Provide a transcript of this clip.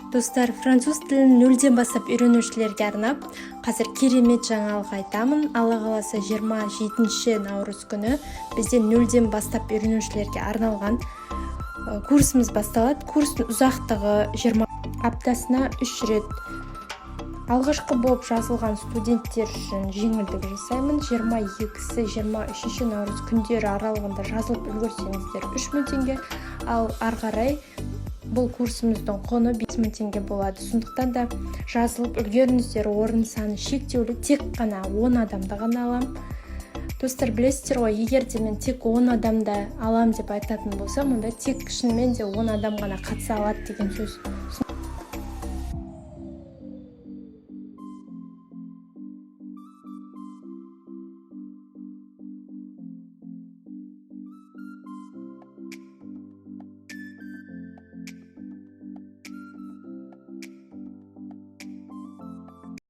Достар, француз тілін нөлден бастап үйренушілерге арнап, қазір керемет жаңалық айтамын. Алла қаласа 27 наурыз күні бізде нөлден бастап үйренушілерге арналған курсымыз басталады. Курстың ұзақтығы 20 аптасына 3 рет. Алғашқы болып жазылған студенттер үшін жеңілдік жасаймын. 22-23 наурыз күндері аралығында жазылып үлгерсеңіздер 3000 теңге, ал арғарай бұл курсымыздың құны 5000 теңге болады. Сондықтан да жазылып үлгеріңіздер, орын саны шектеулі, тек қана 10 адамды ғана алам. Достар, білесіздер ғой, егер де мен тек 10 адамды алам деп айтатын болсам, онда тек шынымен де 10 адам ғана қатыса алады деген сөз.